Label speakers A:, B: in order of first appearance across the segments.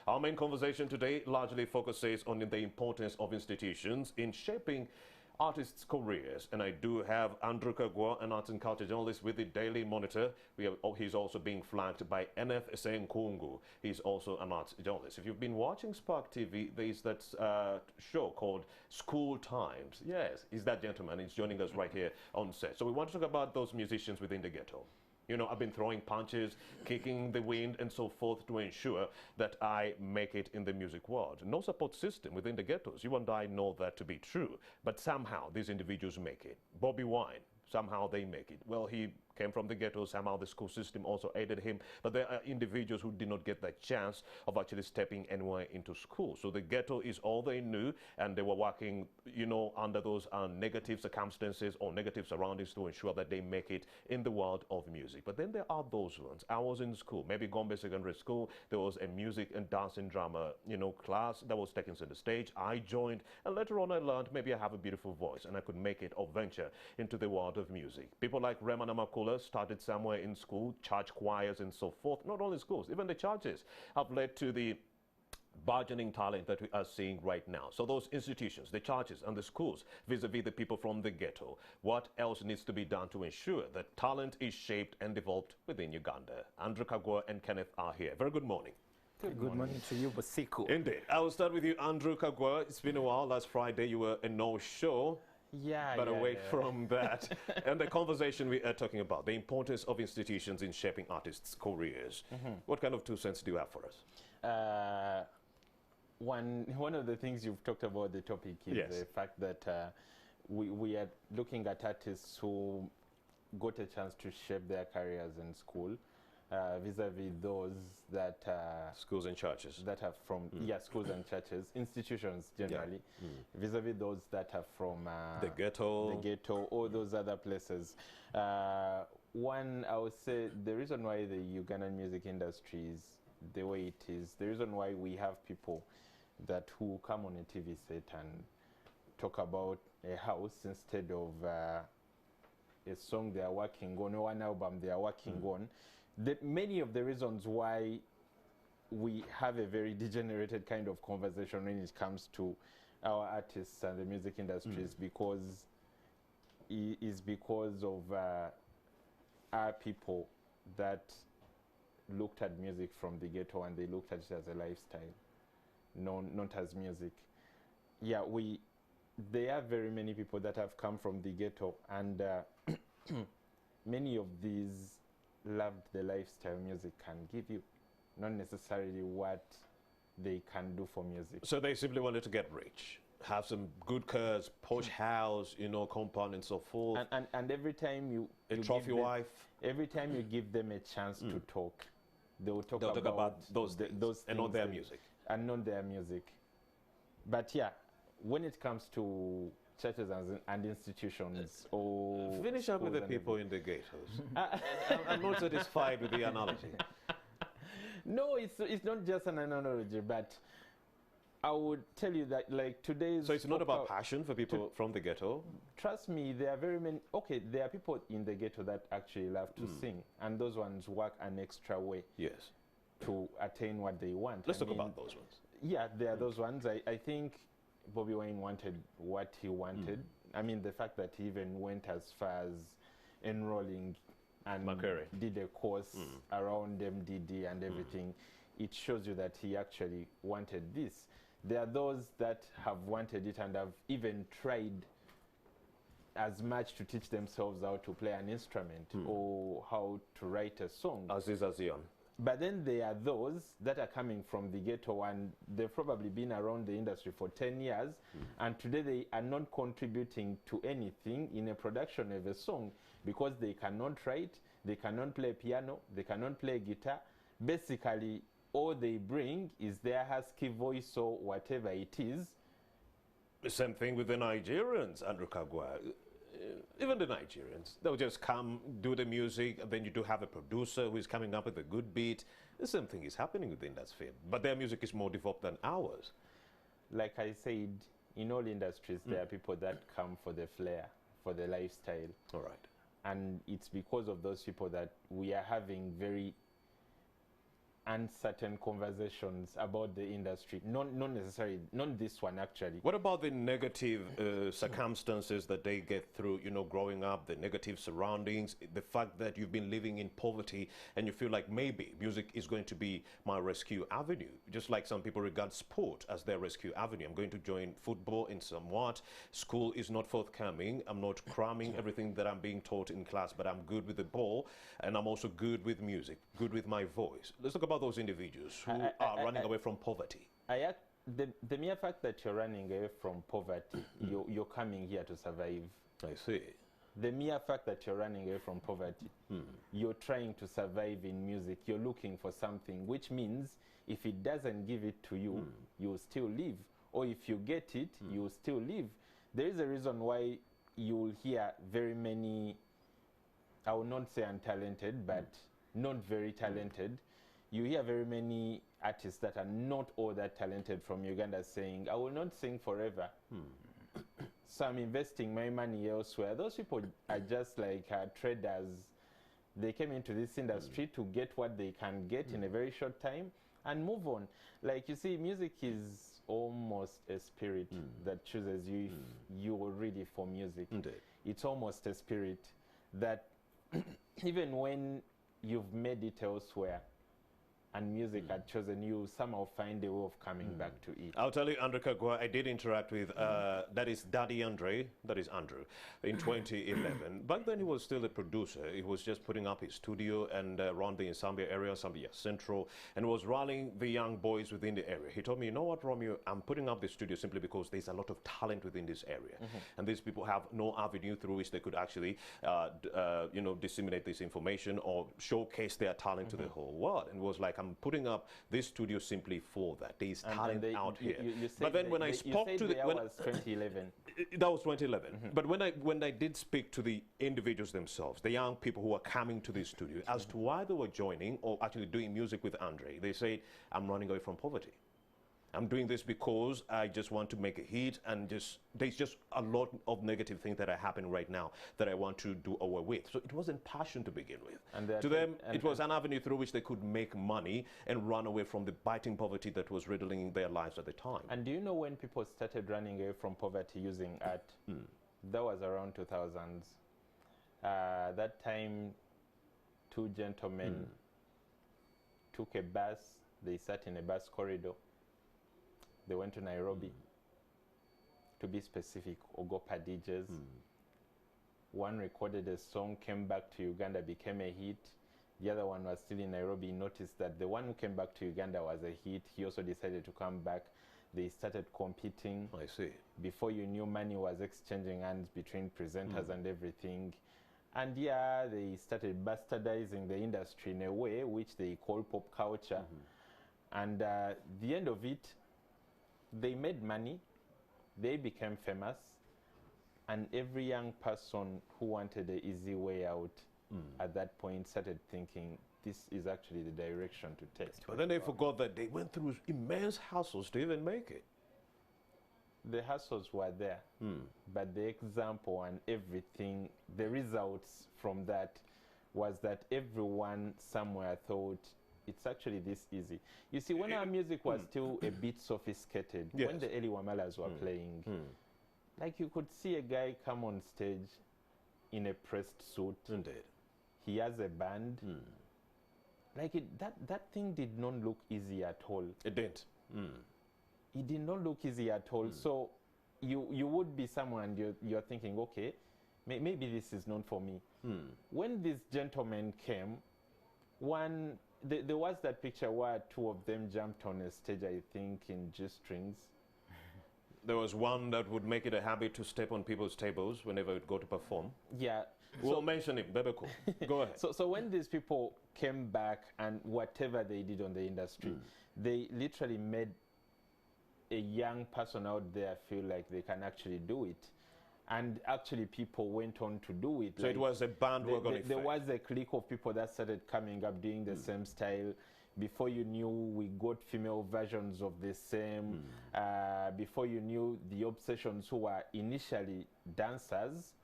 A: Our main conversation today largely focuses on the importance of institutions in shaping artists' careers. And I do have Andrew Kagwa, an arts and culture journalist with the Daily Monitor. He's also being flagged by NF Senkungu. He's also an arts journalist. If you've been watching Spark TV, there's that show called School Times. Yes, he's that gentleman. He's joining us right here on set. So we want to talk about those musicians within the ghetto. You know, I've been throwing punches, kicking the wind, and so forth to ensure that I make it in the music world. No support system within the ghettos. You and I know that to be true. But somehow these individuals make it. Bobby Wine, somehow they make it. Well, he came from the ghetto. Somehow the school system also aided him. But there are individuals who did not get that chance of actually stepping anywhere into school. So the ghetto is all they knew, and they were working, you know, under those negative circumstances or negative surroundings to ensure that they make it in the world of music. But then there are those ones. I was in school, maybe Gombe Secondary School. There was a music and dance and drama, you know, class that was taken to the stage. I joined, and later on I learned maybe I have a beautiful voice and I could make it or venture into the world of music. People like Rema Namakula started somewhere in school, church choirs and so forth. Not only schools, even the churches have led to the burgeoning talent that we are seeing right now. So those institutions, the churches and the schools, vis-a-vis the people from the ghetto, what else needs to be done to ensure that talent is shaped and developed within Uganda? Andrew Kagwa and Kenneth are here. Very good morning.
B: Good morning to you, Basiku.
A: Indeed. I will start with you, Andrew Kagwa. It's been a while. Last Friday you were in no show. But away from that, and the conversation we are talking about, the importance of institutions in shaping artists' careers. What kind of 2 cents do you have for us?
B: One of the things you've talked about the topic is the fact that we are looking at artists who got a chance to shape their careers in school, vis-a-vis those that
A: schools and churches
B: that are from schools and churches, institutions generally, vis-a-vis those that are from
A: the ghetto,
B: or those other places. One, I would say the reason why the Ugandan music industry is the way it is, the reason why we have people that who come on a TV set and talk about a house instead of a song they are working on, or one album they are working on. Many of the reasons why we have a very degenerated kind of conversation when it comes to our artists and the music industry is because of our people that looked at music from the ghetto and they looked at it as a lifestyle, not as music. Yeah, there are very many people that have come from the ghetto, and many of these loved the lifestyle music can give you, not necessarily what they can do for music.
A: So they simply wanted to get rich, have some good cars, posh house, you know, compound and so forth.
B: And every time you
A: trophy wife.
B: Every time you give them a chance to talk, they'll talk
A: about those and not their music.
B: And not their music. But yeah, when it comes to churches and institutions,
A: finish up with the people in the ghettos. I'm not satisfied with the analogy.
B: No, it's not just an analogy, but I would tell you that like today's...
A: So it's not about passion for people from the ghetto?
B: Trust me, there are very many... Okay, there are people in the ghetto that actually love to sing, and those ones work an extra way to attain what they want.
A: Let's talk about those ones.
B: Yeah, there are those ones. I think Bobby Wine wanted what he wanted. I mean, the fact that he even went as far as enrolling and did a course around MDD and everything, it shows you that he actually wanted this. There are those that have wanted it and have even tried as much to teach themselves how to play an instrument or how to write a song.
A: As is as young.
B: But then there are those that are coming from the ghetto and they've probably been around the industry for 10 years and today they are not contributing to anything in a production of a song because they cannot write, they cannot play piano, they cannot play guitar. Basically, all they bring is their husky voice or whatever it is.
A: The same thing with the Nigerians, Andrew Kagwa. Even the Nigerians, they'll just come, do the music, and then you do have a producer who is coming up with a good beat. The same thing is happening within that sphere, but their music is more developed than ours.
B: Like I said, in all industries, there are people that come for the flair, for the lifestyle.
A: All right.
B: And it's because of those people that we are having very uncertain conversations about the industry. Not necessarily, not this one actually.
A: What about the negative circumstances that they get through, you know, growing up, the negative surroundings, the fact that you've been living in poverty and you feel like maybe music is going to be my rescue avenue, just like some people regard sport as their rescue avenue. I'm going to join football in somewhat. School is not forthcoming. I'm not cramming everything that I'm being taught in class, but I'm good with the ball and I'm also good with music, good with my voice. Let's talk about those individuals who are running away from poverty.
B: The mere fact that you're running away from poverty, you're coming here to survive.
A: I see.
B: The mere fact that you're running away from poverty, you're trying to survive in music, you're looking for something, which means if it doesn't give it to you, you'll still live. Or if you get it, you'll still live. There is a reason why you'll hear very many, I will not say untalented, but not very talented. You hear very many artists that are not all that talented from Uganda saying, I will not sing forever. So I'm investing my money elsewhere. Those people are just like traders. They came into this industry to get what they can get in a very short time and move on. Like, you see, music is almost a spirit that chooses you if you're ready for music.
A: Indeed.
B: It's almost a spirit that even when you've made it elsewhere and music had chosen you, somehow find a way of coming back to it.
A: I'll tell you, Andrew Kagwa, I did interact with, that is Daddy Andre, that is Andrew, in 2011. Back then he was still a producer. He was just putting up his studio and around the Nsambia area, Nsambia Central, and was rallying the young boys within the area. He told me, you know what, Romeo, I'm putting up the studio simply because there's a lot of talent within this area. And these people have no avenue through which they could actually, you know, disseminate this information or showcase their talent to the whole world. And was like, I'm putting up this studio simply for that. There's talent out here. But then when I spoke to the...
B: That was 2011.
A: That was 2011. But when I did speak to the individuals themselves, the young people who are coming to this studio, as to why they were joining or actually doing music with Andre, they say, I'm running away from poverty. I'm doing this because I just want to make a hit, and there's just a lot of negative things that are happening right now that I want to do away with. So it wasn't passion to begin with. And to them, it was an avenue through which they could make money and run away from the biting poverty that was riddling their lives at the time.
B: And do you know when people started running away from poverty using art? That was around 2000s. That time, two gentlemen took a bus. They sat in a bus corridor. They went to Nairobi, to be specific, Ogopa DJs. One recorded a song, came back to Uganda, became a hit. The other one was still in Nairobi. He noticed that the one who came back to Uganda was a hit. He also decided to come back. They started competing.
A: I see.
B: Before you knew, money was exchanging hands between presenters and everything. And yeah, they started bastardizing the industry in a way which they call pop culture. And the end of it, they made money, they became famous, and every young person who wanted an easy way out at that point started thinking, this is actually the direction to take.
A: But then they forgot that they went through immense hassles to even make it.
B: The hassles were there, but the example and everything, the results from that was that everyone somewhere thought, it's actually this easy. You see, when our music was still a bit sophisticated, when the early Wamalas were playing, like you could see a guy come on stage in a pressed suit.
A: Indeed.
B: He has a band. Like that thing did not look easy at all.
A: It didn't.
B: It did not look easy at all. So you would be someone you're thinking, okay, maybe this is not for me. When this gentleman came, there was that picture where two of them jumped on a stage, I think, in G-strings.
A: There was one that would make it a habit to step on people's tables whenever it would go to perform.
B: Yeah.
A: We'll mention it, Bebeko. Go ahead.
B: So when these people came back and whatever they did on the industry, they literally made a young person out there feel like they can actually do it. And actually people went on to do it.
A: So like, it was a bandwagon effect.
B: There was a clique of people that started coming up doing the same style. Before you knew, we got female versions of the same. Before you knew, the Obsessions, who were initially dancers,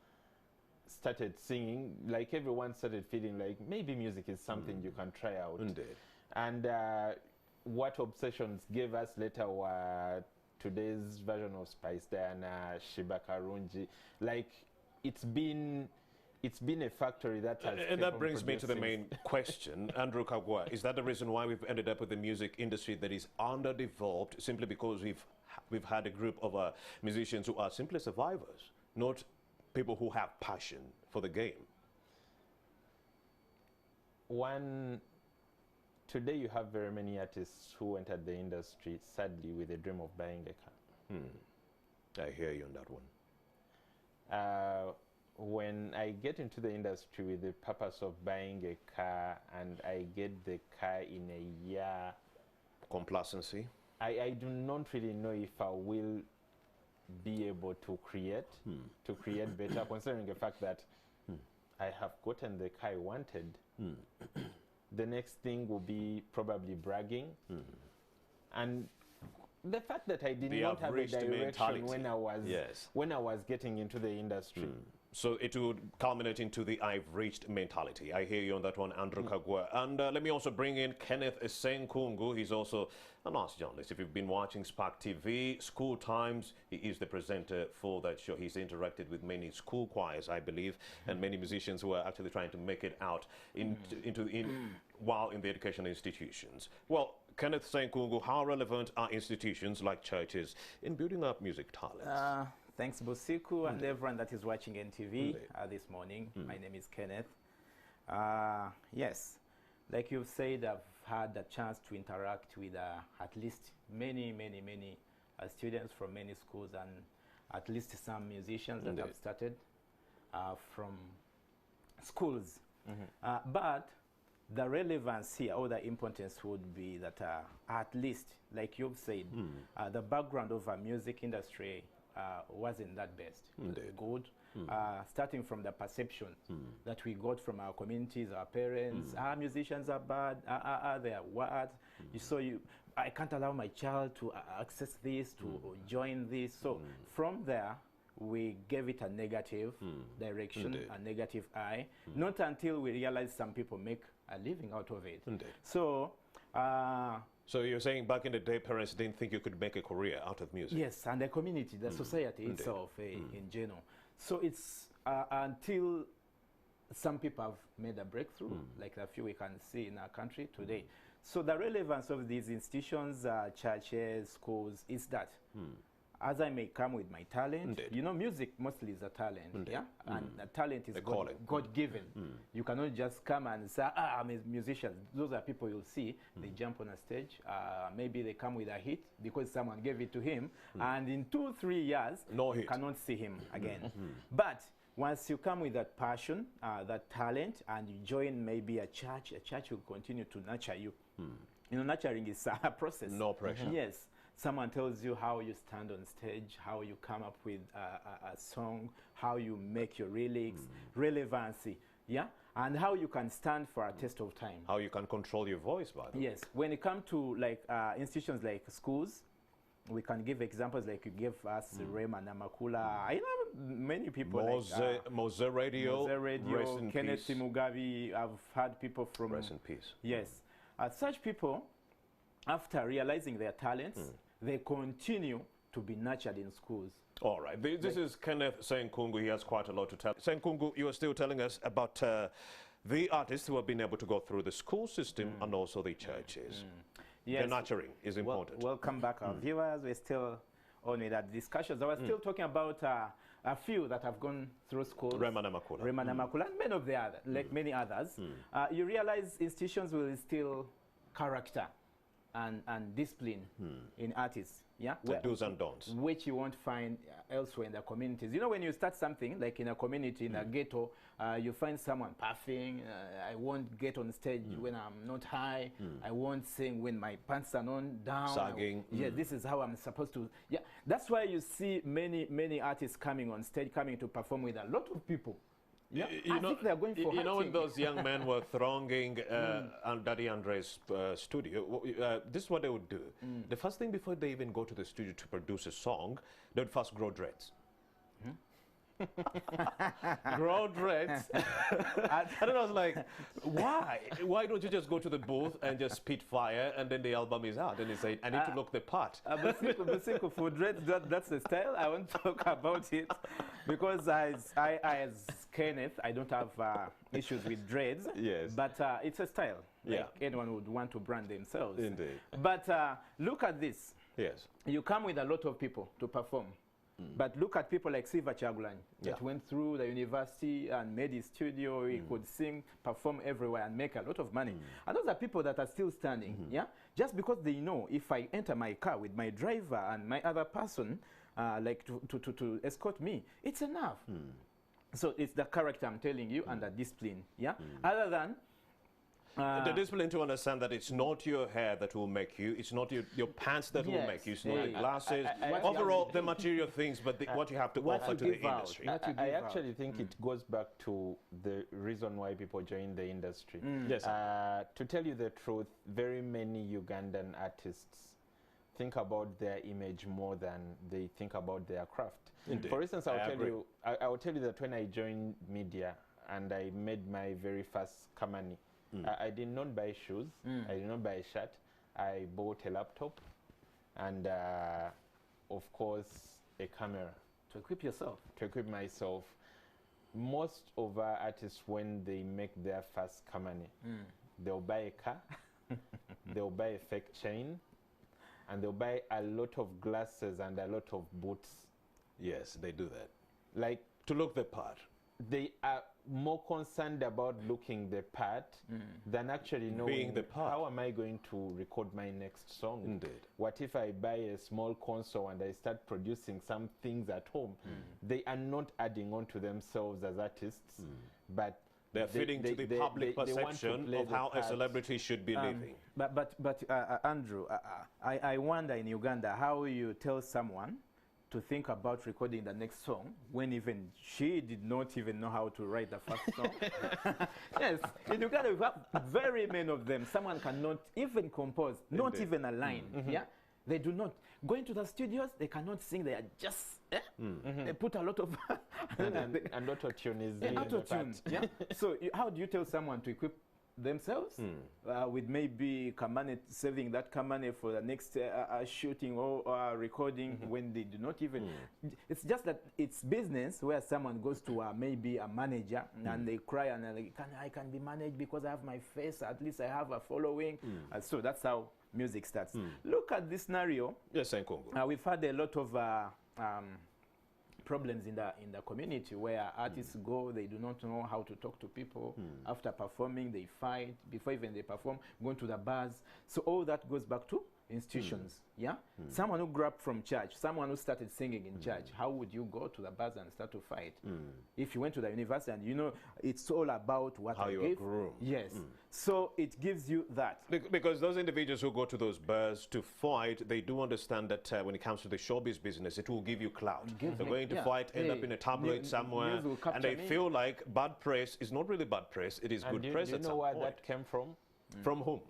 B: started singing. Like everyone started feeling like maybe music is something you can try out.
A: Indeed.
B: And what Obsessions gave us later were today's version of Spice Diana, Shiba Karungi. Like, it's been a factory that has.
A: And that brings me to the main question, Andrew Kagwa. Is that the reason why we've ended up with a music industry that is underdeveloped, simply because we've had a group of musicians who are simply survivors, not people who have passion for the game?
B: Today you have very many artists who entered the industry, sadly, with the dream of buying a car.
A: I hear you on that one.
B: When I get into the industry with the purpose of buying a car and I get the car in a year,
A: complacency.
B: I do not really know if I will be able to create better, considering the fact that I have gotten the car I wanted. The next thing will be probably bragging, and the fact that I did not have a direction when I was getting into the industry.
A: So it would culminate into the I've reached mentality. I hear you on that one, Andrew Kagwa. And let me also bring in Kenneth Senkungu. He's also an arts journalist. If you've been watching Spark TV, School Times, he is the presenter for that show. He's interacted with many school choirs, I believe, and many musicians who are actually trying to make it out while in the educational institutions. Well, Kenneth Senkungu, how relevant are institutions like churches in building up music talents?
C: Thanks, Bosiku, and everyone that is watching NTV this morning. My name is Kenneth. Yes, like you've said, I've had the chance to interact with at least many students from many schools, and at least some musicians that have started from schools. But the relevance here, or the importance, would be that at least, like you've said, the background of our music industry wasn't that best. Good. Starting from the perception that we got from our communities, our parents, musicians are bad, they are what? I can't allow my child to access this, to join this. So from there, we gave it a negative direction, a negative eye. Not until we realized some people make a living out of it. So
A: you're saying back in the day, parents didn't think you could make a career out of music?
C: Yes, and the community, the society itself in general. So it's until some people have made a breakthrough, like the few we can see in our country today. So the relevance of these institutions, churches, schools, is that as I may come with my talent, you know, music mostly is a talent, and the talent is God-given. You cannot just come and say, I'm a musician. Those are people you'll see, they jump on a stage, maybe they come with a hit because someone gave it to him, and in 2-3 years, you cannot see him again. But once you come with that passion, that talent, and you join maybe a church will continue to nurture you. You know, nurturing is a process.
A: No pressure.
C: Yes. Someone tells you how you stand on stage, how you come up with a song, how you make your lyrics, relevancy, and how you can stand for a test of time.
A: How you can control your voice, by the way.
C: Yes. When it comes to like institutions like schools, we can give examples like you gave us Rema Namakula. I know many people
A: Mose Radio,
C: Kenneth Mugabe. I've had people from
A: Rest in peace.
C: Yes. Such people, after realizing their talents, they continue to be nurtured in schools.
A: All right. This is Kenneth Senkungu. He has quite a lot to tell. Senkungu, you are still telling us about the artists who have been able to go through the school system and also the churches.
C: Yes.
A: The nurturing is important.
C: Welcome back, our viewers. We're still on with that discussions. I was still talking about a few that have gone through schools.
A: Rema Namakula.
C: And many of the others, like many others. You realize institutions will instill character and discipline in artists,
A: The do's and don'ts.
C: Which you won't find elsewhere in the communities. You know, when you start something, like in a community, in a ghetto, you find someone puffing, I won't get on stage when I'm not high, I won't sing when my pants are not down.
A: Sagging.
C: This is how I'm supposed to. That's why you see many artists coming on stage, coming to perform with a lot of people. I think they're going for
A: You know, when those young men were thronging Daddy Andre's studio, this is what they would do. The first thing before they even go to the studio to produce a song, they would first grow dreads. Grow dreads. And then I was like, why? Why don't you just go to the booth and just spit fire and then the album is out? And he said, I need to look the part.
C: Basically, for dreads, that's the style. I won't talk about it because as Kenneth, I don't have issues with dreads.
A: Yes.
C: But it's a style.
A: Yeah.
C: Like anyone would want to brand themselves.
A: Indeed.
C: But look at this.
A: Yes.
C: You come with a lot of people to perform. But look at people like Siva Chagulanyi that went through the university and made his studio. He could sing, perform everywhere and make a lot of money. And those are people that are still standing, yeah? Just because they know if I enter my car with my driver and my other person like to escort me, it's enough. So it's the character I'm telling you and the discipline, yeah? Other than
A: the discipline to understand that it's not your hair that will make you, it's not your pants that will make you, it's not your glasses, overall the material things, but what you have to offer to the industry.
B: I actually think it goes back to the reason why people join the industry.
A: Yes.
B: To tell you the truth, very many Ugandan artists think about their image more than they think about their craft.
A: Indeed.
B: For instance, I will tell you that when I joined media and I made my very first Kamani, I did not buy shoes, I did not buy a shirt, I bought a laptop and of course a camera.
C: to equip yourself.
B: To equip myself. Most of our artists, when they make their first Kamani, they'll buy a car, they'll buy a fake chain, and they'll buy a lot of glasses and a lot of boots.
A: Yes, they do that.
B: Like,
A: to look the part.
B: They are more concerned about looking the part than actually knowing
A: the part.
B: How am I going to record my next song.
A: Indeed.
B: What if I buy a small console and I start producing some things at home? They are not adding on to themselves as artists, but
A: they're fitting to the public perception of how a celebrity should be living.
C: But Andrew, I wonder in Uganda how you tell someone to think about recording the next song when even she did not even know how to write the first song. Yes, in Uganda we have very many of them. Someone cannot even compose, not even a line. Yeah, they do not go into the studios. They cannot sing. They are just they put a lot of
B: and auto-tune is
C: auto-tune. Yeah. So how do you tell someone to equip themselves with maybe Kamane, saving that Kamane for the next shooting or recording when they do not even it's just that it's business where someone goes to maybe a manager and they cry and they're like, I can be managed because I have my face, at least I have a following. So that's how music starts. Look at this scenario.
A: Yes, Nkongo.
C: We've had a lot of problems in the community where artists go, they do not know how to talk to people. After performing, they fight. Before even they perform, going to the bars. So all that goes back to institutions. Yeah, someone who grew up from church, someone who started singing in church, how would you go to the bars and start to fight? If you went to the university and you know it's all about what
A: how
C: I
A: you
C: give.
A: grew.
C: Yes, so it gives you that.
A: Because those individuals who go to those bars to fight, they do understand that when it comes to the showbiz business, it will give you clout. They're going to fight, end up in a tabloid somewhere, and they feel like bad press is not really bad press, it is good press.
B: Do you know where that came from?
A: From whom?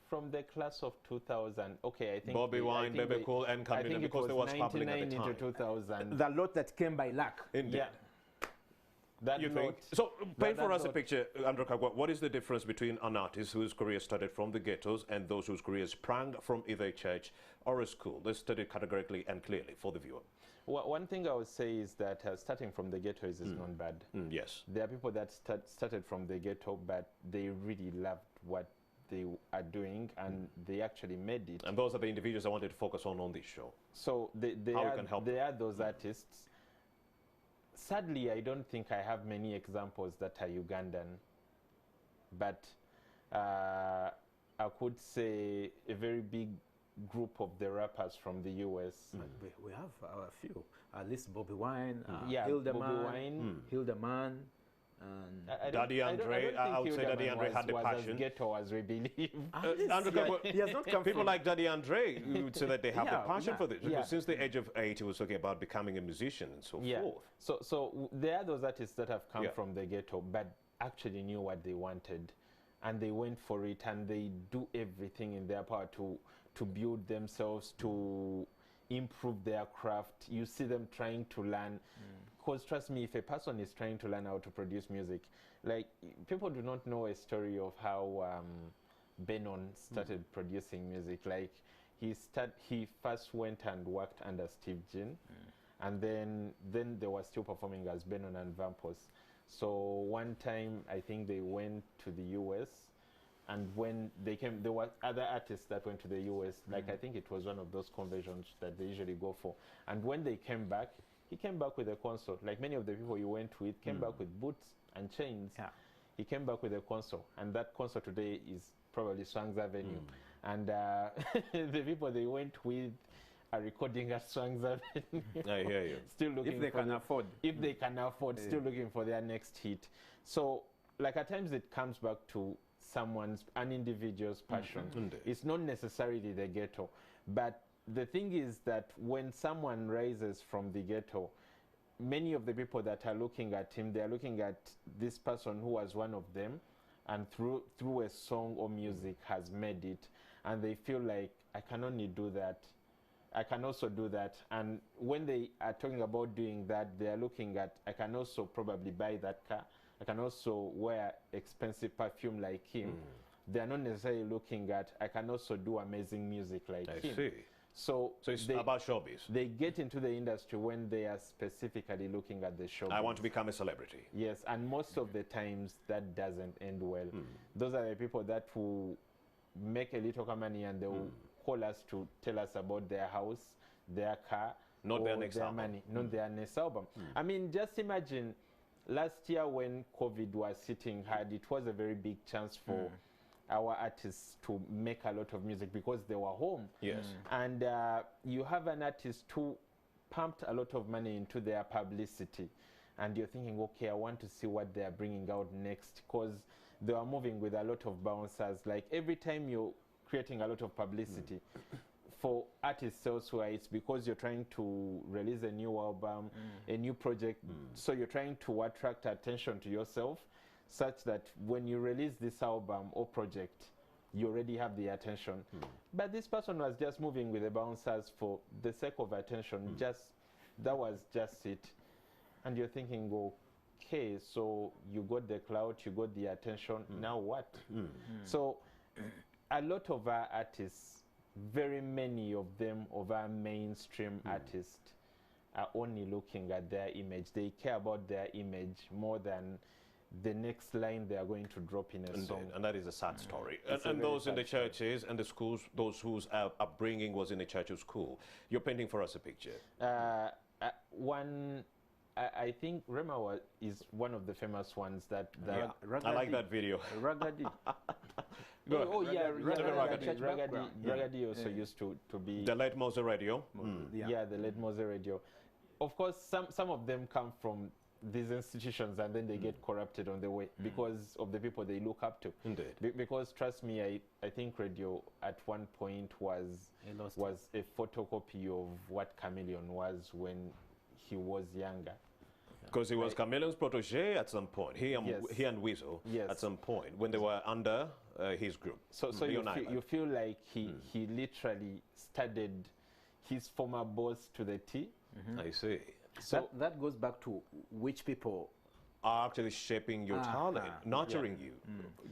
B: From the class of 2000. Okay, I think
A: Bobby Wine, Bebe Cool, and Camino, because there was public at the time.
B: Into 2000.
C: The lot that came by luck.
A: Indeed.
B: Yeah. That
A: you think? So paint for us a picture, Andrew Kagwa. What is the difference between an artist whose career started from the ghettos and those whose careers sprang from either a church or a school? Let's state it categorically and clearly for the viewer.
B: Well, one thing I would say is that starting from the ghettos is not bad.
A: Yes.
B: There are people that started from the ghetto, but they really loved what they are doing and they actually made it.
A: And those are the individuals I wanted to focus on this show.
B: So there are those artists. Sadly, I don't think I have many examples that are Ugandan, but I could say a very big group of the rappers from the US.
C: We have a few, at least Bobby Wine,
B: Hildeman,
C: Hildeman.
A: Daddy Andre, I would say Daddy Andre had the passion.
B: As ghetto as we believe.
C: He has not come
A: people
C: from
A: like Daddy Andre, you would say that they have the passion for this. Because since the age of 8, he was talking about becoming a musician and so forth.
B: So there are those artists that have come from the ghetto, but actually knew what they wanted. And they went for it, and they do everything in their power to build themselves, to improve their craft. You see them trying to learn. because trust me, if a person is trying to learn how to produce music, like people do not know a story of how Benon started producing music. Like he first went and worked under Steve Jean, and then they were still performing as Benon and Vampos. So one time I think they went to the US, and when they came, there were other artists that went to the US. Like I think it was one of those conventions that they usually go for. And when they came back, he came back with a console. Like many of the people he went with came back with boots and chains.
C: Yeah.
B: He came back with a console, and that console today is probably Swangs Avenue. And the people they went with are recording at Swangs Avenue.
A: I hear you.
B: Still looking
C: If they can afford.
B: If they can afford, still looking for their next hit. So, like at times it comes back to an individual's passion. It's not necessarily the ghetto, but the thing is that when someone rises from the ghetto, many of the people that are looking at him, they are looking at this person who was one of them, and through a song or music has made it, and they feel like, I can only do that, I can also do that. And when they are talking about doing that, they are looking at, I can also probably buy that car, I can also wear expensive perfume like him. They are not necessarily looking at, I can also do amazing music like him.
A: I see.
B: So
A: it's about showbiz.
B: They get into the industry when they are specifically looking at the showbiz.
A: I want to become a celebrity.
B: Yes, and most of the times that doesn't end well. Those are the people that will make a little money and they will call us to tell us about their house, their car,
A: not their next album.
B: Money, not their next album. I mean, just imagine last year when COVID was hitting hard, it was a very big chance for our artists to make a lot of music because they were home.
A: Yes.
B: And you have an artist who pumped a lot of money into their publicity, and you're thinking, okay, I want to see what they're bringing out next, because they are moving with a lot of bouncers. Like every time you're creating a lot of publicity for artists elsewhere, it's because you're trying to release a new album, a new project. So you're trying to attract attention to yourself, such that when you release this album or project, you already have the attention. But this person was just moving with the bouncers for the sake of attention. That was just it. And you're thinking, okay, so you got the clout, you got the attention, now what? So a lot of our artists, very many of them, of our mainstream artists, are only looking at their image. They care about their image more than the next line they are going to drop in a song.
A: And that is a sad story.
B: It's
A: and those in the
B: story.
A: churches and the schools, those whose upbringing was in a church or school, you're painting for us a picture.
B: I think Rema is one of the famous ones that
A: I like that video.
C: Ragadi.
B: Ragadi also used to be
A: The late Mose Radio.
B: the late Mose Radio. Of course, some of them come from these institutions and then they get corrupted on the way because of the people they look up to.
A: Indeed.
B: Because trust me, I think radio at one point was a photocopy of what Chameleon was when he was younger.
A: Because he was Chameleon's protege at some point. He and Weasel at some point when they were under his group.
B: So you feel like he literally studied his former boss to the T.
A: I see.
C: So that goes back to which people
A: are actually shaping your talent, nurturing you.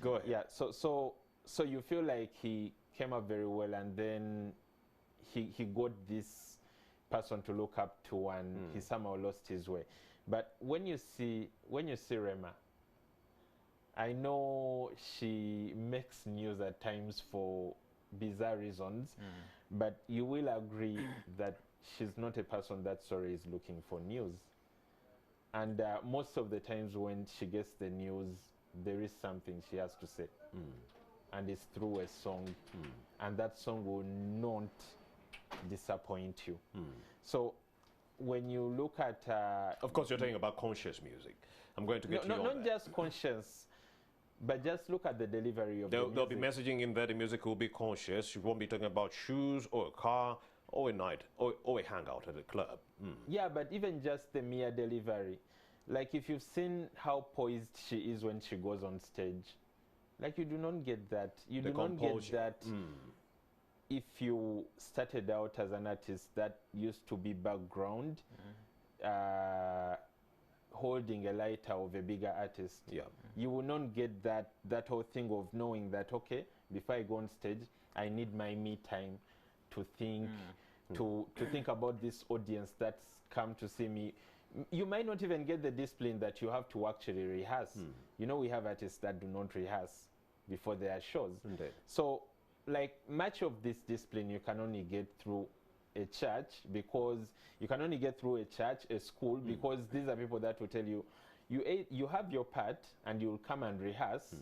A: Go ahead.
B: Yeah. So you feel like he came up very well, and then he got this person to look up to, and he somehow lost his way. But when you see Rema, I know she makes news at times for bizarre reasons, but you will agree that she's not a person that is looking for news. And most of the times when she gets the news, there is something she has to say. And it's through a song. And that song will not disappoint you. So when you look at...
A: of course, you're talking about conscious music. I'm going to get you on
B: not
A: that.
B: just conscious, but just look at the delivery of the music.
A: There'll be messaging in there. The music will be conscious. You won't be talking about shoes or a car or a night or a hangout at a club.
B: Yeah, but even just the mere delivery. Like if you've seen how poised she is when she goes on stage, like you do not get that. You do not get that if you started out as an artist that used to be background. holding a lighter of a bigger artist.
A: Yeah.
B: You will not get that whole thing of knowing that, okay, before I go on stage, I need my me time to think, to think about this audience that's come to see me. You might not even get the discipline that you have to actually rehearse. You know, we have artists that do not rehearse before their shows.
A: Indeed.
B: So, like, much of this discipline you can only get through a church, because you can only get through a church, a school, because these are people that will tell you, you have your part and you'll come and rehearse,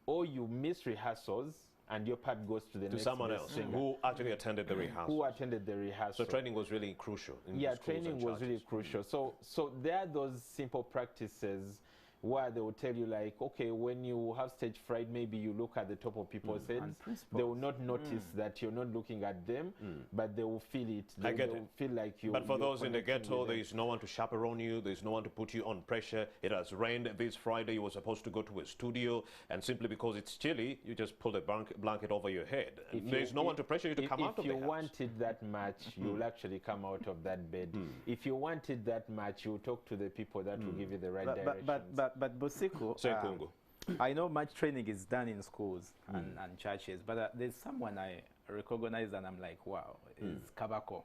B: or you miss rehearsals and your part goes to the next
A: someone else who actually attended the rehearsal.
B: Who attended the rehearsal.
A: So training was really crucial. In
B: Yeah,
A: schools
B: training
A: and
B: was really
A: churches.
B: crucial. So there are those simple practices where they will tell you, like, okay, when you have stage fright, maybe you look at the top of people's heads. They will not notice that you're not looking at them, but they will feel it.
A: I get
B: they
A: it.
B: will feel like you.
A: But for those in the
B: connecting
A: ghetto,
B: with
A: there
B: them.
A: is no one to chaperone you. There is no one to put you on pressure. It has rained this Friday. You were supposed to go to a studio, and simply because it's chilly, you just pull the blanket over your head. There is no one to pressure you to come out of the house.
B: If you want it that much, you'll actually come out of that bed. If you want it that much, you'll talk to the people that will give you the right direction.
C: But Bosiko,
A: Senkungu.
C: I know much training is done in schools and churches, but there's someone I recognize and I'm like, wow, is Kabako.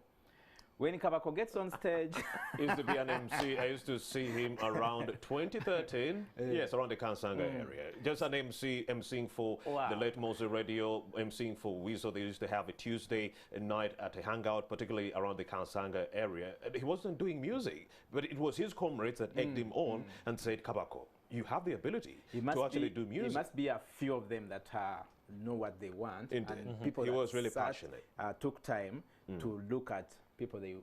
C: When Kabako gets on stage,
A: He used to be an MC. I used to see him around 2013. Yes, around the Kansanga area. Just an MC, emceeing for
C: Wow.
A: the late Mose Radio, emceeing for Weasel. They used to have a Tuesday night at a hangout, particularly around the Kansanga area. And he wasn't doing music, but it was his comrades that egged him on and said, Kabako, you have the ability to actually do music.
C: There must be a few of them that know what they want.
A: Indeed.
C: And people
A: He
C: that
A: was really
C: sat,
A: passionate.
C: took time to look at people they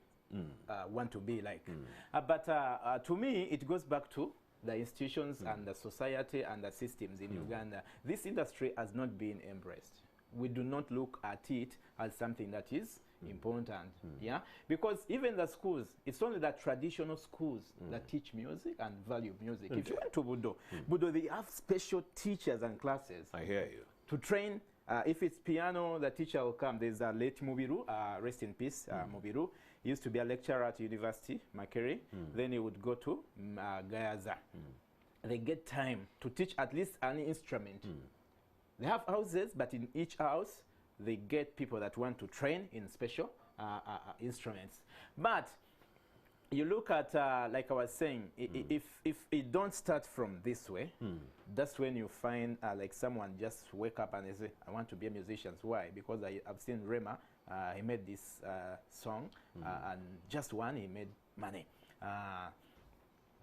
C: want to be like. But to me, it goes back to the institutions and the society and the systems in Uganda. This industry has not been embraced. We do not look at it as something that is important, yeah? Because even the schools, it's only the traditional schools that teach music and value music. If you went to Budo, Budo, they have special teachers and classes
A: I hear you.
C: to train. If it's piano, the teacher will come. There's a late Mubiru, rest in peace, Mubiru. He used to be a lecturer at University, Makere. Then he would go to Gayaza. They get time to teach at least an instrument. They have houses, but in each house, they get people that want to train in special instruments. But you look at, like I was saying, if it don't start from this way, that's when you find like someone just wake up and they say, I want to be a musician. Why? Because I've seen Rema, he made this song, and just one, he made money.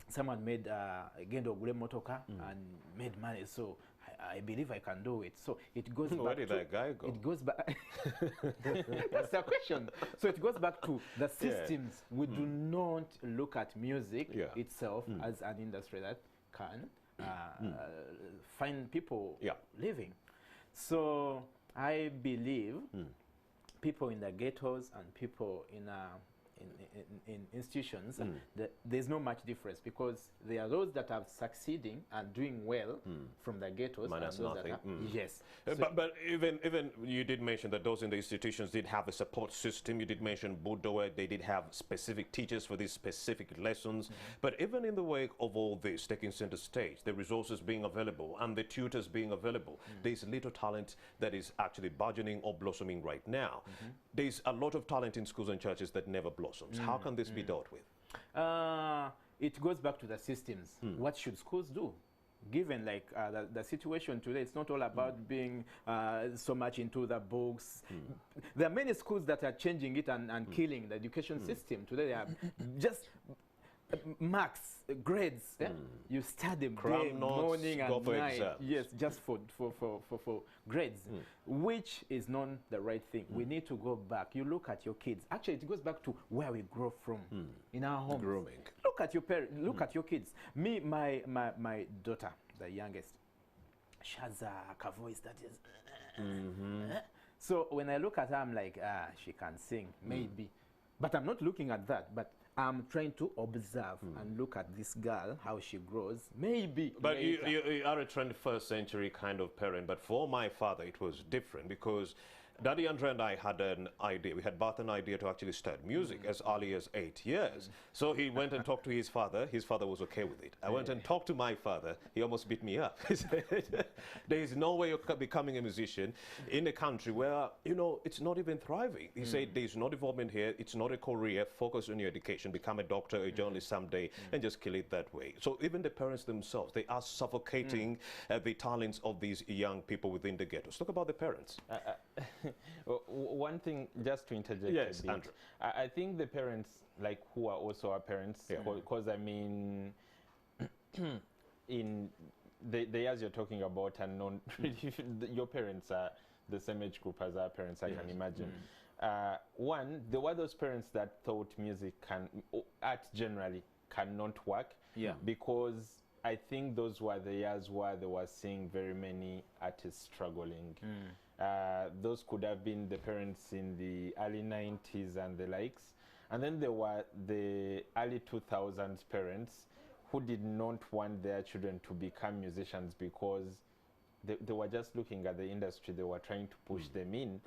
C: Someone made Gendo Gule Motoka and made money. So I believe I can do it. So it goes
A: Where
C: back
A: did
C: to,
A: that guy go?
C: It goes back. That's the question. So it goes back to the systems. We do not look at music itself as an industry that can find people living. So I believe people in the ghettos and people in institutions, there's not much difference, because there are those that are succeeding and doing well from the ghettos.
A: Minus
C: and those
A: nothing.
C: That are, yes.
A: But even you did mention that those in the institutions did have a support system. You did mention Budoe, they did have specific teachers for these specific lessons. But even in the wake of all this taking center stage, the resources being available and the tutors being available, there's little talent that is actually burgeoning or blossoming right now. There's a lot of talent in schools and churches that never blossoms. How can this be dealt with?
C: It goes back to the systems. What should schools do? Given like the situation today, it's not all about being so much into the books. There are many schools that are changing it and killing the education system. Today they are just marks, grades. You study day, morning and night.
A: Exams.
C: Yes, just for grades, which is not the right thing. We need to go back. You look at your kids. Actually, it goes back to where we grow from in our homes.
A: Grooming.
C: Look at your parents. Look at your kids. Me, my daughter, the youngest, she has a voice that is. So when I look at her, I'm like, she can sing, maybe. But I'm not looking at that. But I'm trying to observe and look at this girl, how she grows. Maybe.
A: But
C: later.
A: you are a 21st century kind of parent. But for my father, it was different, because Daddy Andre and I had an idea. We had both an idea to actually start music as early as 8 years. So he went and talked to his father. His father was okay with it. I went and talked to my father. He almost beat me up. He said, there is no way of becoming a musician in a country where, you know, it's not even thriving. He said, there's no development here. It's not a career. Focus on your education. Become a doctor, a journalist someday, and just kill it that way. So even the parents themselves, they are suffocating the talents of these young people within the ghettos. Talk about the parents.
B: One thing, just to interject
A: Yes,
B: a bit,
A: Andrew.
B: I think the parents, like who are also our parents, because I mean, in the years you're talking about, and non your parents are the same age group as our parents, I can imagine. One, there were those parents that thought art generally cannot work, because I think those were the years where they were seeing very many artists struggling. Those could have been the parents in the early 90s and the likes. And then there were the early 2000s parents who did not want their children to become musicians because they were just looking at the industry. They were trying to push them in.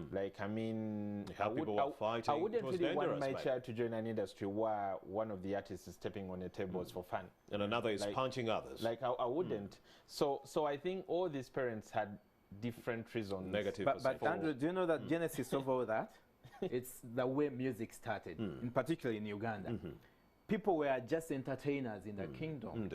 B: Like, I mean, I wouldn't really want my child to join an industry where one of the artists is stepping on the tables for fun.
A: And another is punching others.
B: Like, I wouldn't. So I think all these parents had different reasons.
A: Negative.
C: But Andrew, do you know that genesis of all that? It's the way music started, in particular in Uganda. People were just entertainers in the kingdom.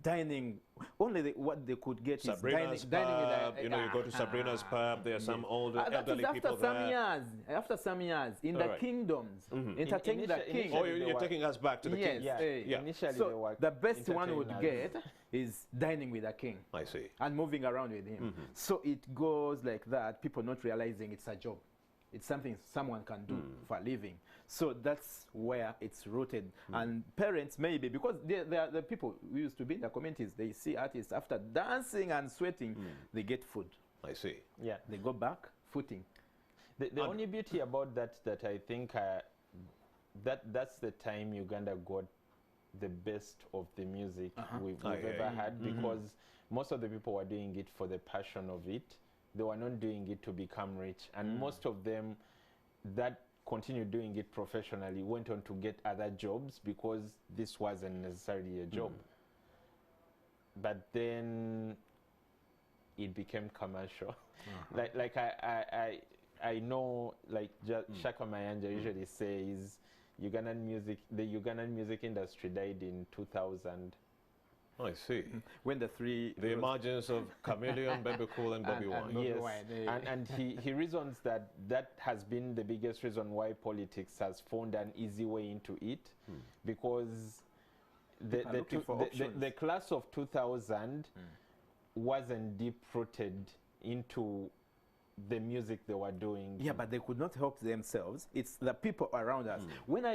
C: Dining, only what they could get
A: Sabrina's
C: is dining with
A: you know, you go to Sabrina's pub, there are some older elderly people there.
C: After some years, in the kingdoms, entertaining the king.
A: Oh, you're taking us back to the king.
B: Initially they
C: so
B: were
C: the best one would get is dining with the king.
A: I see.
C: And moving around with him. So it goes like that, people not realizing it's a job. It's something someone can do for a living. So that's where it's rooted. And parents, maybe, because they are the people who used to be in the communities, they see artists after dancing and sweating, they get food.
A: I see.
B: Yeah.
C: They go back, footing.
B: The only beauty about that I think that's the time Uganda got the best of the music we've ever had, because most of the people were doing it for the passion of it. They were not doing it to become rich, and most of them that continued doing it professionally went on to get other jobs because this wasn't necessarily a job. But then it became commercial. Like I know, like Shaka Mayanja usually says, the Ugandan music industry died in 2000.
A: I see.
C: When the
A: emergence of Chameleon, Baby Cool, and Bobby Wine.
B: Yes, and he reasons that has been the biggest reason why politics has found an easy way into it, because the class of 2000 wasn't deep-rooted into the music they were doing.
C: Yeah, but they could not help themselves. It's the people around us. When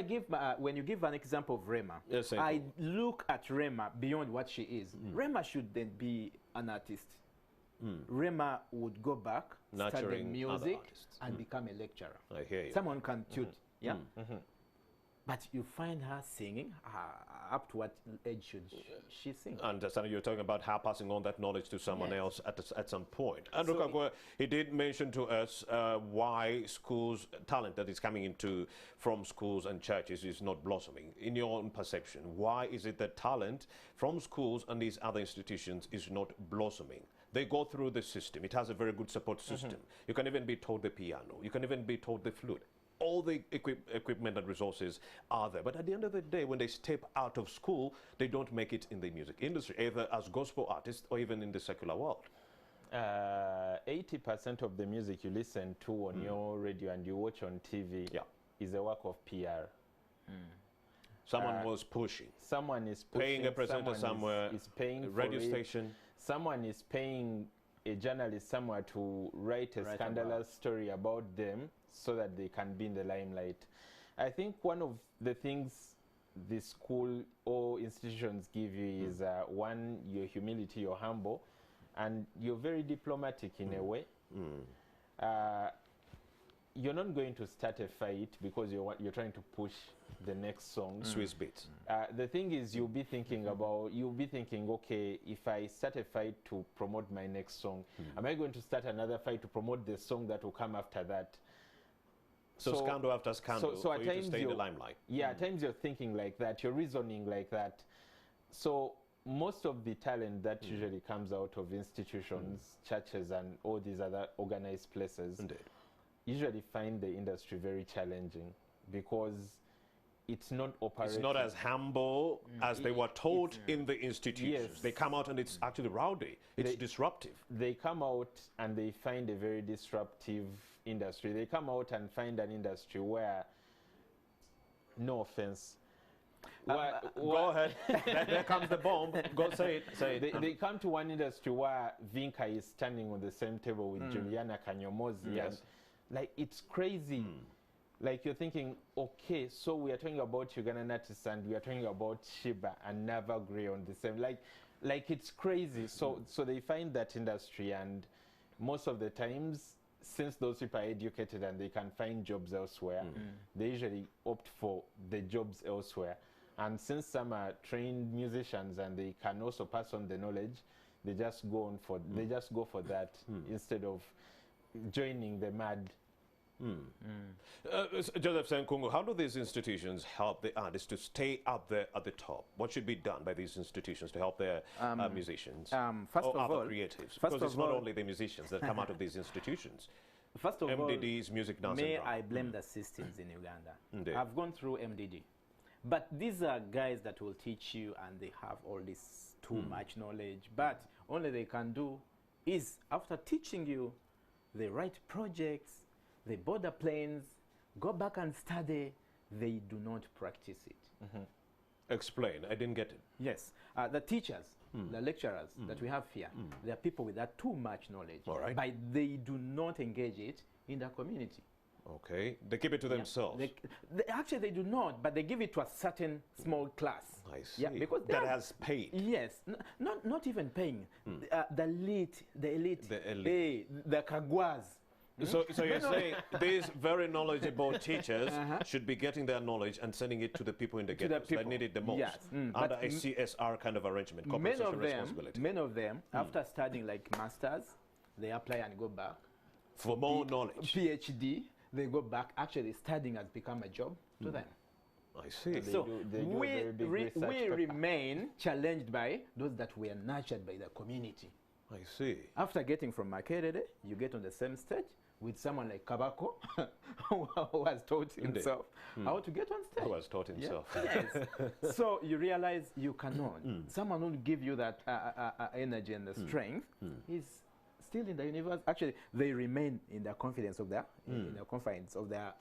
C: you give an example of Rema, I look at Rema beyond what she is. Rema should then be an artist. Rema would go back, study music, and become a lecturer.
A: I hear you.
C: Someone can tutor. Yeah. But you find her singing, up to what age should she sing?
A: I understand you're talking about her passing on that knowledge to someone else at some point. And so he did mention to us why schools, talent that is coming from schools and churches is not blossoming. In your own perception, why is it that talent from schools and these other institutions is not blossoming? They go through the system. It has a very good support system. You can even be taught the piano. You can even be taught the flute. All the equipment and resources are there. But at the end of the day, when they step out of school, they don't make it in the music industry, either as gospel artists or even in the secular world.
B: 80% of the music you listen to on your radio and you watch on TV is a work of PR.
A: Someone was pushing.
B: Someone is pushing.
A: Paying a presenter somewhere,
B: is paying
A: a radio station.
B: Someone is paying a journalist somewhere to write a scandalous story about them so that they can be in the limelight. I think one of the things the school or institutions give you is one, your humility, you're humble, and you're very diplomatic in a way. you're not going to start a fight because you're trying to push the next song.
A: Swiss beats.
B: The thing is, you'll be thinking, okay, if I start a fight to promote my next song, am I going to start another fight to promote the song that will come after that?
A: So scandal after scandal
B: so
A: for
B: at
A: you to
B: times
A: stay in the limelight.
B: Yeah, at times you're thinking like that, you're reasoning like that. So most of the talent that usually comes out of institutions, churches, and all these other organized places usually find the industry very challenging because it's not operating.
A: It's not as humble as they were taught in the institutions.
B: Yes.
A: They come out and it's actually rowdy. It's disruptive.
B: They come out and they find a very disruptive industry. They come out and find an industry where, no offense,
A: go ahead. There comes the bomb. Go say it. Say it.
B: They come to one industry where Vinka is standing on the same table with Juliana Kanyomozi.
A: Yes.
B: And, like, it's crazy. Like, you're thinking, okay, so we are talking about Ugandan artists and we are talking about Shiba and Never Grey on the same. Like it's crazy. So they find that industry, and most of the times, since those people are educated and they can find jobs elsewhere, they usually opt for the jobs elsewhere. And since some are trained musicians and they can also pass on the knowledge, they just go on for they just go for that instead of joining the mad.
A: Joseph Senkungu, how do these institutions help the artists to stay up there at the top? What should be done by these institutions to help their musicians
C: first
A: or
C: of
A: other
C: all,
A: creatives?
C: first
A: Because it's
C: of
A: not
C: all-
A: only the musicians that come out of these institutions.
C: First of
A: MDDs, music, dance,
C: may
A: and drama.
C: I blame the systems in Uganda.
A: Indeed.
C: I've gone through MDD. But these are guys that will teach you and they have all this too much knowledge. But only they can do is, after teaching you, they write projects, they board the planes, go back and study, they do not practice it.
A: Explain. I didn't get it.
C: Yes. The teachers, the lecturers that we have here, they are people with that too much knowledge.
A: All right.
C: But they do not engage it in the community.
A: Okay. They keep it to themselves.
C: Actually, they do not, but they give it to a certain small class.
A: I see.
C: Yeah, because they
A: that
C: have-
A: has paid.
C: Yes, not even paying. The elite,
A: The elite.
C: the kagwas.
A: So you're saying these very knowledgeable teachers should be getting their knowledge and sending it to the people in the
C: the
A: ghettos that
C: people.
A: need it the most
C: Yes.
A: under
C: But
A: a CSR kind of arrangement, corporate social responsibility.
C: Many of them, after studying like masters, they apply and go back.
A: For more knowledge.
C: PhD, they go back. Actually, studying has become a job to them.
A: I see.
C: So
B: they do a very big research
C: we
B: paper.
C: remain challenged by those that were nurtured by the community.
A: I see.
C: After getting from Makerere, you get on the same stage with someone like Kabako, who has taught himself how to get on stage.
A: Who has taught himself.
C: Yes. So you realize you cannot. Someone who will give you that energy and the strength is still in the universe. Actually, they remain in the confidence of their, in the confines of their.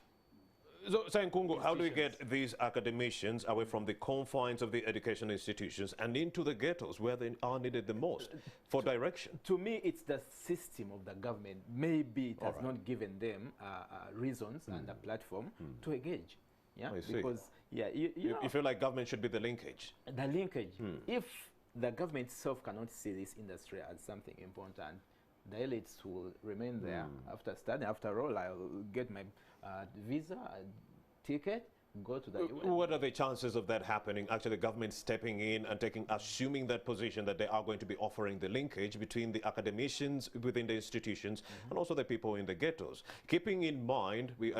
A: So, Senkungu, how do we get these academicians away from the confines of the education institutions and into the ghettos where they are needed the most for direction?
C: To me, it's the system of the government. Maybe it has not given them reasons and a platform to engage. Yeah,
A: I see.
C: because you know,
A: You feel like government should be the linkage?
C: the linkage. If the government itself cannot see this industry as something important, the elites will remain there after studying. After all, I'll get my visa, ticket, go to the UN.
A: What are the chances of that happening? Actually, the government stepping in and assuming that position that they are going to be offering the linkage between the academicians within the institutions and also the people in the ghettos. Keeping in mind, we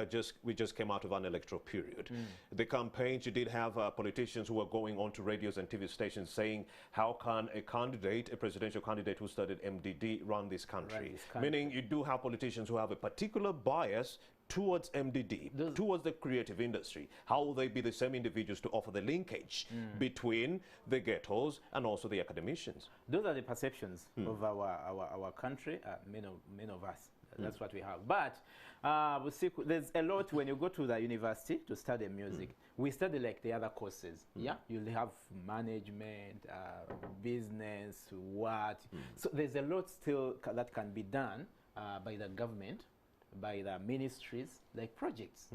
A: just came out of an electoral period. The campaigns, you did have politicians who were going on to radios and TV stations saying, how can a presidential candidate who studied MDD run this country? Meaning you do have politicians who have a particular bias towards MDD, towards the creative industry. How will they be the same individuals to offer the linkage between the ghettos and also the academicians?
C: Those are the perceptions of our country, many of us. That's what we have. But we see there's a lot when you go to the university to study music. We study like the other courses. Yeah, you'll have management, business, what. So there's a lot still that can be done by the government, by the ministries, like projects.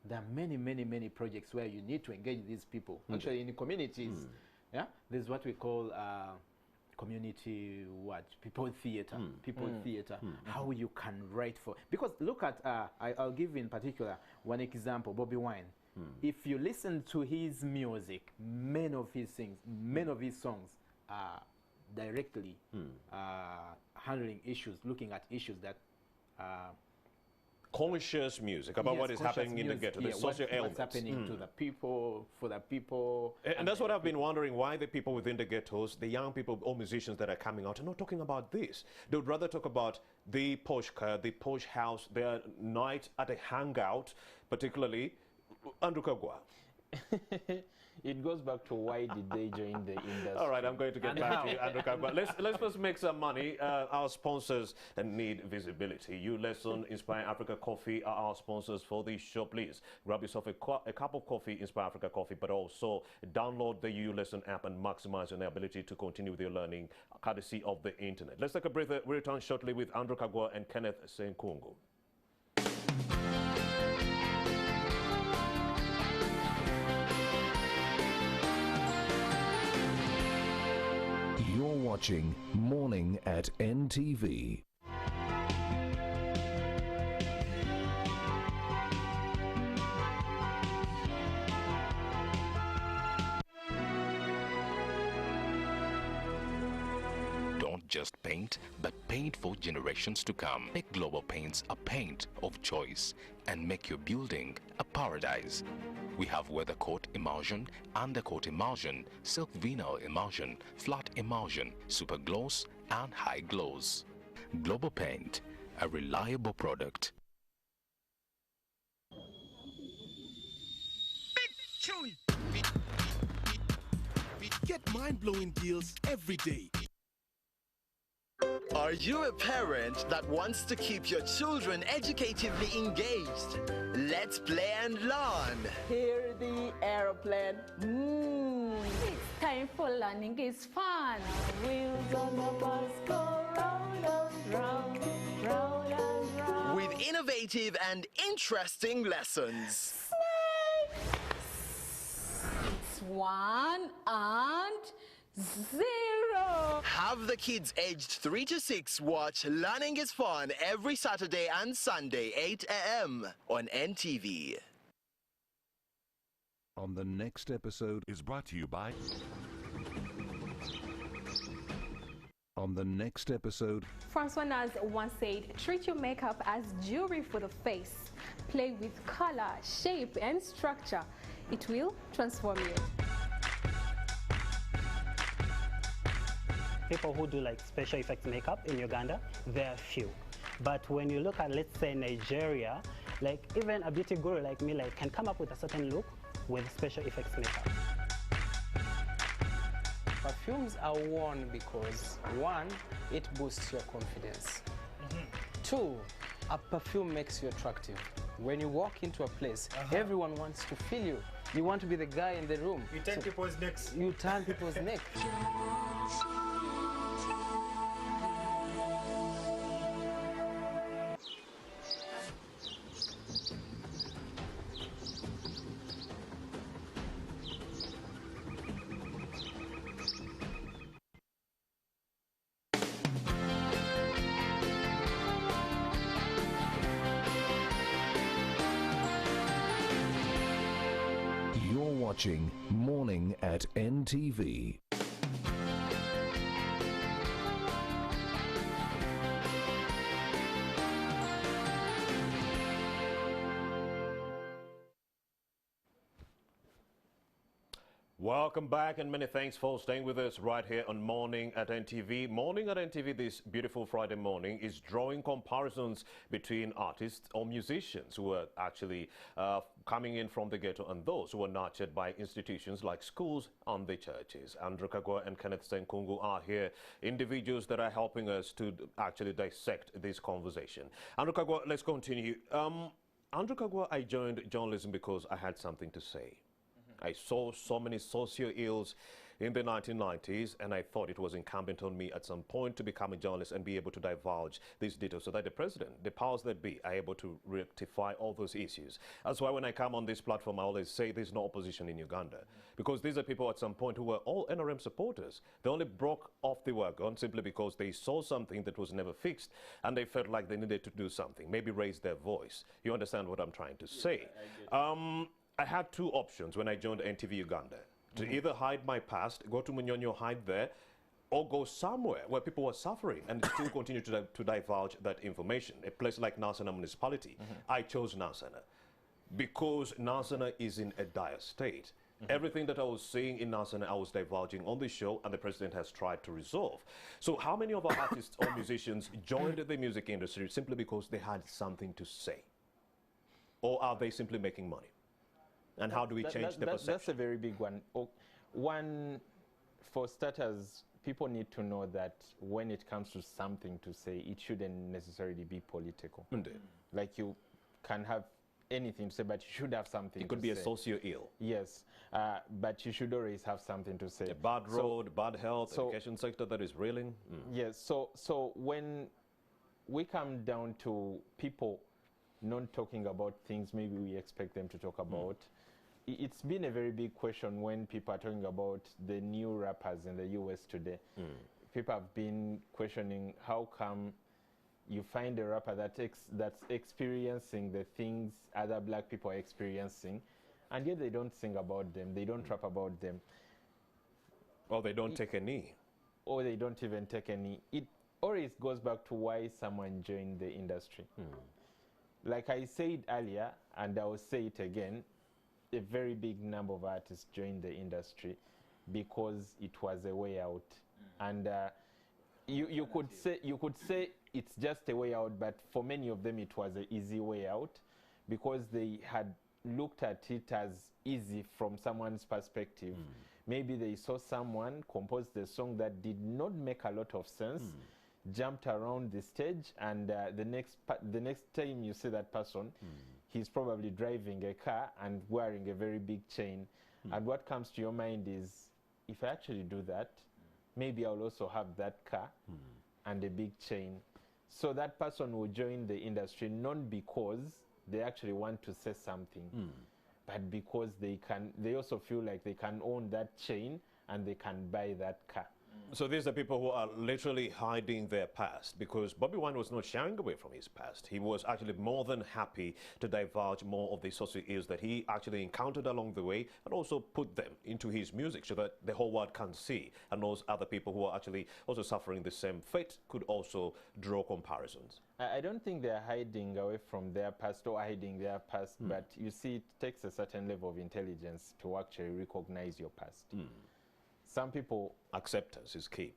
C: There are many projects where you need to engage these people. Actually, in the communities, yeah, there's what we call community people theater, how you can write for, because look at I'll give in particular one example, Bobby Wine. If you listen to his music, many of his songs are directly handling issues, looking at issues that
A: conscious music about what is happening in the ghetto, the social elements.
C: What's happening to the people, for the people.
A: And that's what I've been wondering, why the people within the ghettos, the young people or musicians that are coming out, are not talking about this. They would rather talk about the posh car, the posh house, their night at a hangout, particularly Andrew Kagwa.
B: It goes back to why did they join the industry. All
A: right, I'm going to get back to you, Andrew Kagwa. Let's first make some money. Our sponsors need visibility. You Lesson, Inspire Africa Coffee are our sponsors for this show. Please grab yourself a cup of coffee, Inspire Africa Coffee, but also download the You Lesson app and maximize your ability to continue with your learning courtesy of the internet. Let's take a breather. We return shortly with Andrew Kagwa and Kenneth Senkungu.
D: You're watching Morning at NTV.
E: Don't just paint, but paint for generations to come. Make Global Paints a paint of choice and make your building a paradise. We have weather coat emulsion, undercoat emulsion, silk vinyl emulsion, flat emulsion, super gloss, and high gloss. Global Paint, a reliable product.
F: Get mind-blowing deals every day.
G: Are you a parent that wants to keep your children educatively engaged? Let's play and learn.
H: Hear the aeroplane.
I: It's time for learning is fun.
H: Wheels on the bus go round and round, round and round.
G: With innovative and interesting lessons.
I: It's 1 and 0.
G: Have the kids aged 3 to 6 watch Learning is Fun every Saturday and Sunday, 8 a.m. on NTV.
D: On the next episode
F: Is brought to you by...
D: On the next episode,
J: Francois Naz once said, treat your makeup as jewelry for the face. Play with color, shape, and structure. It will transform you.
K: People who do like special effects makeup in Uganda, there are few. But when you look at, let's say, Nigeria, like even a beauty guru like me can come up with a certain look with special effects makeup.
L: Perfumes are worn because 1, it boosts your confidence. 2, a perfume makes you attractive. When you walk into a place, everyone wants to feel you. You want to be the guy in the room.
M: You turn people's necks.
L: You turn people's neck.
D: watching Morning at NTV.
A: Welcome back and many thanks for staying with us right here on Morning at NTV. Morning at NTV this beautiful Friday morning is drawing comparisons between artists or musicians who are actually coming in from the ghetto and those who are nurtured by institutions like schools and the churches. Andrew Kagwa and Kenneth Senkungu are here, individuals that are helping us to actually dissect this conversation. Andrew Kagwa, let's continue. Andrew Kagwa, I joined journalism because I had something to say. I saw so many socio-ills in the 1990s, and I thought it was incumbent on me at some point to become a journalist and be able to divulge these details so that the president, the powers that be, are able to rectify all those issues. That's why when I come on this platform, I always say there's no opposition in Uganda, because these are people at some point who were all NRM supporters. They only broke off the wagon simply because they saw something that was never fixed, and they felt like they needed to do something, maybe raise their voice. You understand what I'm trying to say? I had two options when I joined NTV Uganda. To either hide my past, go to Munyonyo, hide there, or go somewhere where people were suffering and still continue to divulge that information. A place like Nasana municipality. I chose Nasana because Nasana is in a dire state. Everything that I was seeing in Nasana, I was divulging on the show, and the president has tried to resolve. So how many of our artists or musicians joined the music industry simply because they had something to say? Or are they simply making money? And how do we change the perception?
B: That's a very big one. One, for starters, people need to know that when it comes to something to say, it shouldn't necessarily be political.
A: Indeed.
B: Like you can have anything to say, but you should have something to say.
A: It could be a socio-ill.
B: Yes, but you should always have something to say.
A: A bad road, bad health, education sector that is reeling.
B: Yes, so when we come down to people not talking about things maybe we expect them to talk about, it's been a very big question when people are talking about the new rappers in the US today. People have been questioning how come you find a rapper that's experiencing the things other black people are experiencing, and yet they don't sing about them, they don't rap about them.
A: Or they don't take a knee.
B: Or they don't even take a knee. It always goes back to why someone joined the industry. Like I said earlier, and I will say it again, a very big number of artists joined the industry because it was a way out. And you could say it's just a way out, but for many of them it was an easy way out because they had looked at it as easy from someone's perspective. Maybe they saw someone compose the song that did not make a lot of sense, jumped around the stage, and the next time you see that person, he's probably driving a car and wearing a very big chain. And what comes to your mind is, if I actually do that, maybe I'll also have that car and a big chain. So that person will join the industry not because they actually want to say something, but because they also feel like they can own that chain and they can buy that car.
A: So these are people who are literally hiding their past, because Bobby Wine was not shying away from his past. He was actually more than happy to divulge more of the social ills that he actually encountered along the way, and also put them into his music so that the whole world can see, and those other people who are actually also suffering the same fate could also draw comparisons.
B: I don't think they're hiding away from their past or hiding their past, but you see, it takes a certain level of intelligence to actually recognize your past. Some people...
A: Acceptance is key.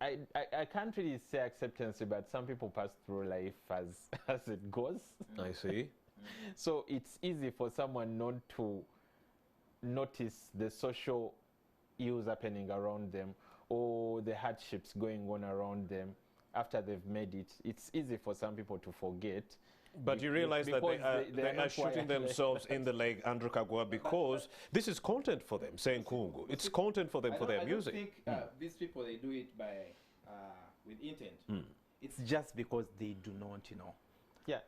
B: I can't really say acceptance, but some people pass through life as it goes.
A: I see.
B: So it's easy for someone not to notice the social ills happening around them or the hardships going on around them after they've made it. It's easy for some people to forget.
A: But you realize that they are shooting themselves in the leg, Andrew Kagwa, because this is content for them, saying Kungu. It's content for them for their music.
C: I don't think these people, they do it with intent. It's just because they do not,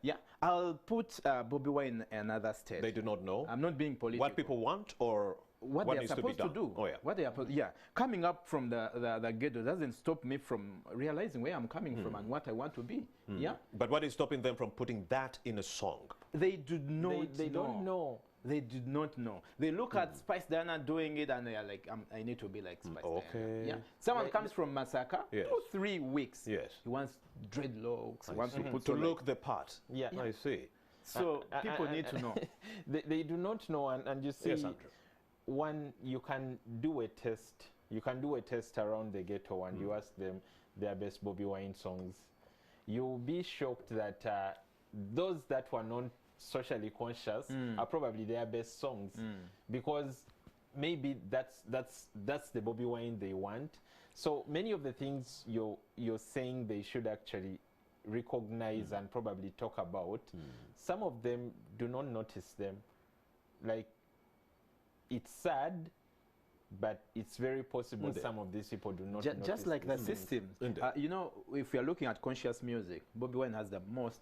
C: Yeah. I'll put Bobby Wine in another state.
A: They do not know?
C: I'm not being political.
A: What people want or
C: what
A: what
C: they're
A: needs to be
C: supposed
A: done?
C: to do.
A: Oh, yeah.
C: What they are coming up from the ghetto doesn't stop me from realizing where I'm coming from and what I want to be. Yeah.
A: But what is stopping them from putting that in a song?
C: They do not.
B: They don't know.
C: They did not know. They look at Spice Diana doing it and they are like, I need to be like Spice Diana. Yeah. Someone comes from Masaka, 2-3 weeks.
A: Yes.
C: He wants dreadlocks. He wants
A: to look the part.
B: Yeah.
A: I see.
C: So people need to know.
B: They do not know, and you see, one, you can do a test. You can do a test around the ghetto and you ask them their best Bobby Wine songs. You'll be shocked that those that were not socially conscious are probably their best songs, because maybe that's the Bobby Wine they want. So many of the things you're saying they should actually recognize and probably talk about, some of them do not notice them. Like, it's sad, but it's very possible some of these people do not notice
C: just like the
B: these things.
C: system. You know, if we are looking at conscious music, Bobby Wine has the most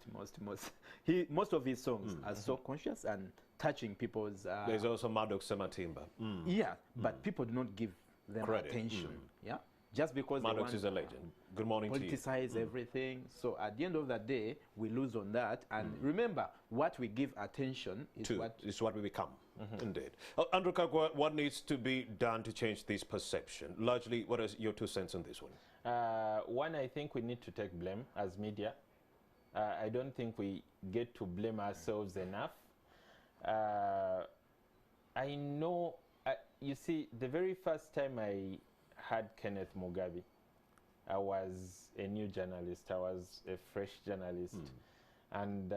C: of his songs are so conscious and touching people's.
A: There's also Maddox Sematimba.
C: Yeah, but people do not give them
A: credit.
C: attention. Yeah, just because
A: Maddox
C: they
A: is a legend. Good morning to you.
C: Politicize everything. So at the end of the day, we lose on that. And remember, what we give attention is
A: what we become. Indeed. Andrew Kagwa, what needs to be done to change this perception? Largely, what is your 2 cents on this one?
B: One, I think we need to take blame as media. I don't think we get to blame ourselves enough. I know, you see, the very first time I had Kenneth Mugabe, I was a new journalist. I was a fresh journalist. And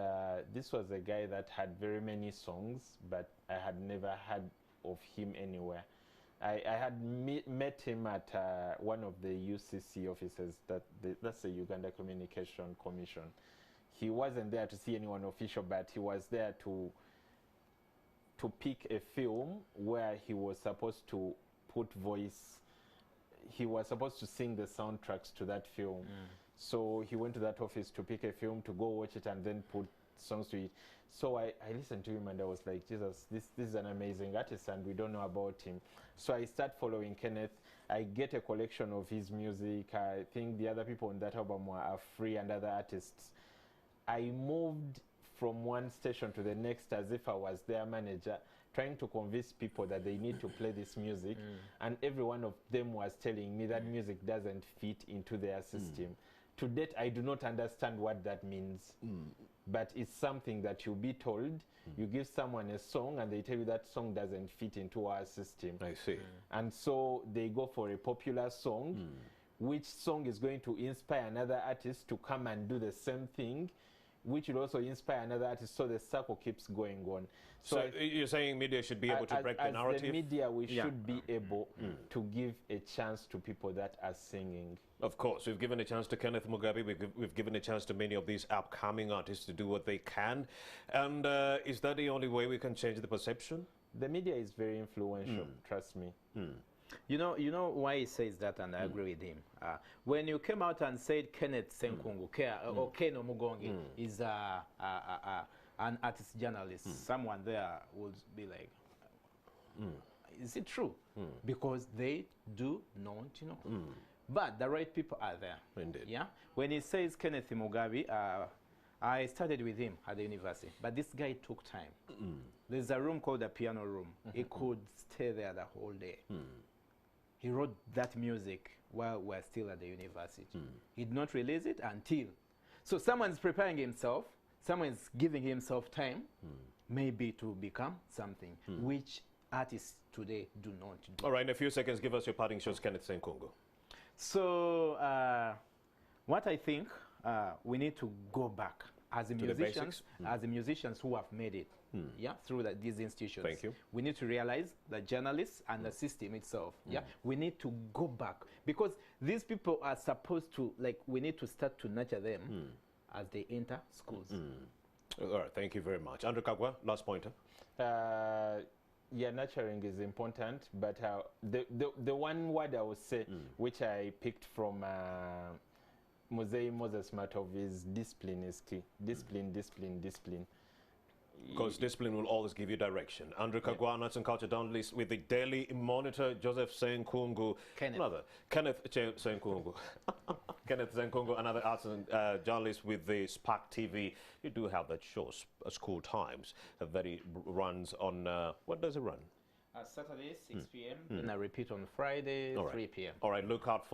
B: this was a guy that had very many songs, but I had never heard of him anywhere. I had met him at one of the UCC offices, that's the Uganda Communication Commission. He wasn't there to see anyone official, but he was there to pick a film where he was supposed to put voice. He was supposed to sing the soundtracks to that film. So he went to that office to pick a film, to go watch it, and then put songs to it. So I listened to him and I was like, Jesus, this is an amazing artist and we don't know about him. So I start following Kenneth. I get a collection of his music. I think the other people on that album are free and other artists. I moved from one station to the next as if I was their manager, trying to convince people that they need to play this music. And every one of them was telling me that music doesn't fit into their system. To date, I do not understand what that means. But it's something that you'll be told. You give someone a song and they tell you that song doesn't fit into our system.
A: I see.
B: And so they go for a popular song. Which song is going to inspire another artist to come and do the same thing, which will also inspire another artist, so the circle keeps going on.
A: So you're saying media should be able to break the narrative?
B: As the media, we should be able to give a chance to people that are singing.
A: Of course, we've given a chance to Kenneth Mugabe, we've given a chance to many of these upcoming artists to do what they can. And is that the only way we can change the perception?
B: The media is very influential, trust me.
C: You know why he says that, and I agree with him. When you came out and said Kenneth Senkungu or Keno Mugongi is an artist journalist, someone there would be like, is it true? Because they do not know. But the right people are there.
A: Indeed.
C: Yeah. When he says Kenneth Mugabe, I studied with him at the university, but this guy took time. There's a room called the piano room. He could stay there the whole day. He wrote that music while we're still at the university. He did not release it until. So someone's preparing himself, someone's giving himself time, maybe to become something, which artists today do not do.
A: All right, in a few seconds, give us your parting shots, Kenneth Senkungu.
C: So what I think, we need to go back as the musicians who have made it, through these institutions.
A: Thank you.
C: We need to realize the journalists and the system itself. We need to go back because these people are supposed to, we need to start to nurture them as they enter schools.
A: All right, thank you very much. Andrew Kagwa, last pointer.
B: Yeah, nurturing is important, but the one word I would say, which I picked from Mosei Moses Matov, is discipline is key. Discipline, discipline, discipline.
A: Because discipline will always give you direction. Andrew Kagwa, Arts and Culture Journalist with the Daily Monitor, Joseph Senkungu, Kenneth Senkungu. Kenneth Senkungu, another arts and journalist with the Spark TV. You do have that show, School Times, that runs on, what does it run?
C: Saturday, 6 p.m. And I repeat on Friday, 3 p.m.
A: All right, look out for